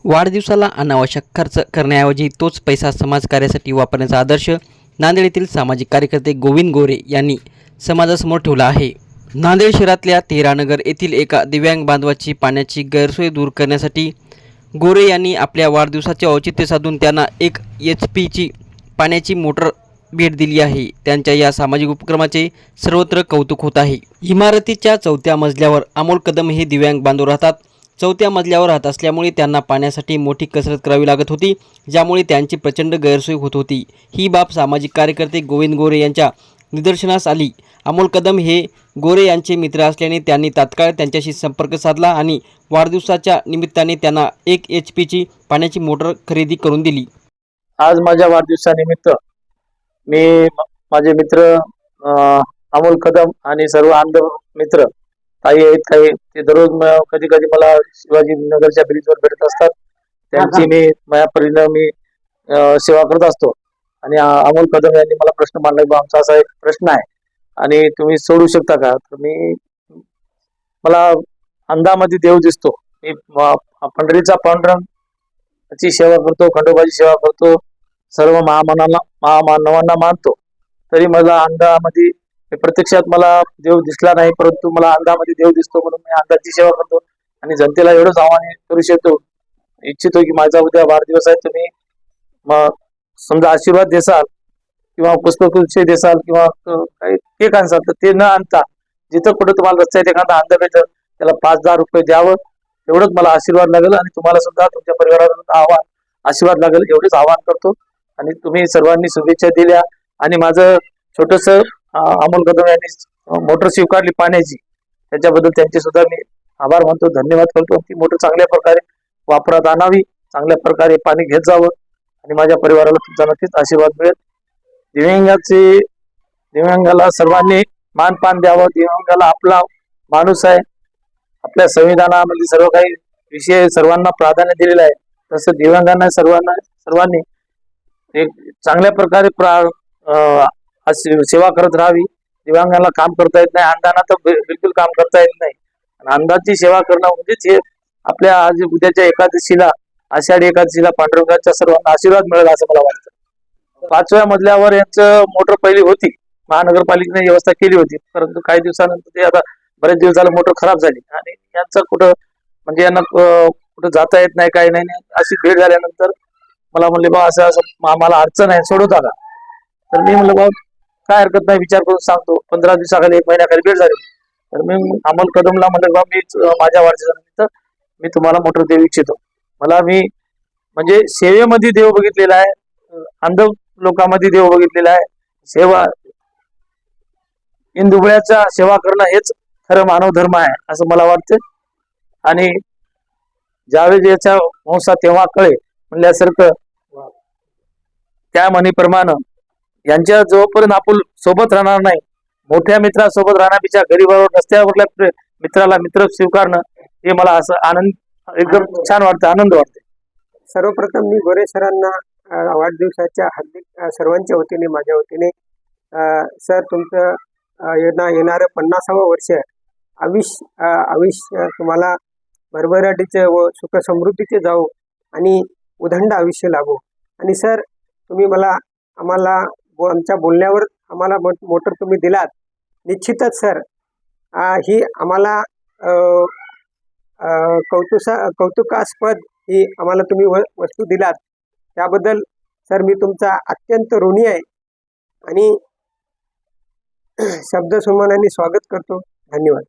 वाढदिवसाला अनावश्यक खर्च करण्याऐवजी तोच पैसा समाजकार्यासाठी वापरण्याचा आदर्श नांदेड येथील सामाजिक कार्यकर्ते गोविंद गोरे यांनी समाजासमोर ठेवला आहे। नांदेड शहरातल्या तेहरानगर येथील एका दिव्यांग बांधवाची पाण्याची गैरसोय दूर करण्यासाठी गोरे यांनी आपल्या वाढदिवसाचे औचित्य साधून त्यांना एक HP पाण्याची मोटर भेट दिली आहे। त्यांच्या या सामाजिक उपक्रमाचे सर्वत्र कौतुक होत आहे। इमारतीच्या 4थ्या मजल्यावर अमोल कदम हे दिव्यांग बांधव राहतात। 4थ्या मजल्यावर राहत असल्यामुळे त्यांना पाण्यासाठी मोठी कसरत करावी लागत होती, ज्यामुळे त्यांची प्रचंड गैरसोय होत होती। ही बाब सामाजिक कार्यकर्ते गोविंद गोरे यांच्या निदर्शनास आली। अमोल कदम हे गोरे यांचे मित्र असल्याने त्यांनी तात्काळ त्यांच्याशी संपर्क साधला आणि वाढदिवसाच्या निमित्ताने त्यांना एक HP पाण्याची मोटर खरेदी करून दिली। आज माझ्या वाढदिवसानिमित्त मी माझे मित्र अमोल कदम आणि सर्व अंध मित्र काही आहेत, काही ते दररोज कधी कधी मला शिवाजी नगरच्या ब्रिजवर भेटत असतात। त्यांची मी माझ्या परीने मी सेवा करत असतो। आणि अमोल कदम यांनी मला प्रश्न मांडला की आमचा असा एक प्रश्न आहे आणि तुम्ही सोडू शकता का। तर मला अंधामध्ये देव दिसतो। मी पंढरीचा पांडुरंगाची सेवा करतो, खंडोबाची सेवा करतो, सर्व महामानवांना मानतो, तरी मला अंधामध्ये प्रत्यक्षात मला देव दिसला नाही, परंतु मला अंधामध्ये देव दिसतो म्हणून मी अंधाची सेवा करतो। आणि जनतेला एवढंच आव्हान करू इच्छितो की माझा उद्या वाढदिवस आहे, तुम्ही समजा आशीर्वाद देसाल किंवा पुष्पगुच्छ देसाल किंवा काही केक आणसाल, तर ते न आणता जिथं कुठं तुम्हाला रस्त्यात एखादा अंध भेटल त्याला 5-10 रुपये द्यावं, एवढंच मला आशीर्वाद लागेल। आणि तुम्हाला सुद्धा तुमच्या परिवाराला आशीर्वाद लागेल एवढेच आवाहन करतो। आणि तुम्ही सर्वांनी शुभेच्छा दिल्या आणि माझं छोटस अमोल कदम यांनी मोटर स्वीकारली पाण्याची, त्याच्याबद्दल त्यांचे सुद्धा मी आभार मानतो, धन्यवाद करतो। ती मोटर चांगल्या प्रकारे वापरात आणावी, चांगल्या प्रकारे पाणी घेत जावं आणि माझ्या परिवाराला तुमचा नक्कीच आशीर्वाद मिळेल। दिव्यांगाला सर्वांनी मानपान द्यावं। दिव्यांगाला आपला माणूस आहे, आपल्या संविधानामध्ये सर्व काही विषय सर्वांना प्राधान्य दिलेलं आहे, तसं दिव्यांगांना सर्वांनी एक चांगल्या प्रकारे सेवा करत राहावी। दिव्यांगाला काम करता येत नाही, अंधांना तर बिलकुल काम करता येत नाही। अंधाची सेवा करणं म्हणजेच हे आपल्या आज उद्याच्या एकादशीला, आषाढी एकादशीला पांडुरंगाच्या सर्वांना आशीर्वाद मिळेल असं मला वाटतं। 5व्या मजल्यावर यांचं मोटर पहिली होती, महानगरपालिकेने व्यवस्था केली होती, परंतु काही दिवसानंतर ते आता बरेच दिवस झाले मोटर खराब झाली आणि यांचं कुठं म्हणजे यांना कुठं जाता येत नाही, काही नाही। अशी भेट झाल्यानंतर मला म्हणले बा असं आम्हाला अडचण आहे, सोडवता का। तर मी म्हणलं बा काय हरकत नाही, विचार करून सांगतो। 15 दिवसाखाली 1 महिन्याखाली भेट झाली। तर मी अमोल कदमला म्हणलं बा मी माझ्या वाढदिवसानिमित्त मी तुम्हाला मोटर देऊ इच्छितो। मी म्हणजे सेवेमध्ये देव बघितलेला आहे, अंध लोकांमध्ये देव बघितलेला आहे। सेवा दुबळ्याचा सेवा करणं हेच खरं मानव धर्म आहे असं मला वाटतं। आणि ज्यावेळी याच्या वंशा तेव्हा कळे म्हणल्यासारखं त्या म्हणीप्रमाणे यांच्या जोपर्यंत आपण सोबत राहणार नाही, मोठ्या मित्रासोबत राहण्यापेक्षा गरीबावर रस्त्यावरल्या मित्राला मित्र स्वीकारणं हे मला असं आनंद एकदम छान वाटतं, आनंद वाटते। सर्वप्रथम मी गोरे सरांना वाढदिवसाच्या हार्दिक सर्वांच्या वतीने माझ्या वतीने सर तुमचं येणारं 50वं वर्ष आयुष्य तुम्हाला भरभराटीचे व सुख समृद्धीचे जावो आणि उदंड आयुष्य लाभो। आणि सर तुम्ही आम्हाला आमच्या बोलण्यावर आम्हाला मोटर तुम्ही दिलात, निश्चितच सर ही आम्हाला कौतुकास्पद ही आम्हाला तुम्ही वस्तू दिलात, त्याबद्दल सर मी तुमचा अत्यंत ऋणी आहे आणि शब्दसुमनाने स्वागत करतो। धन्यवाद।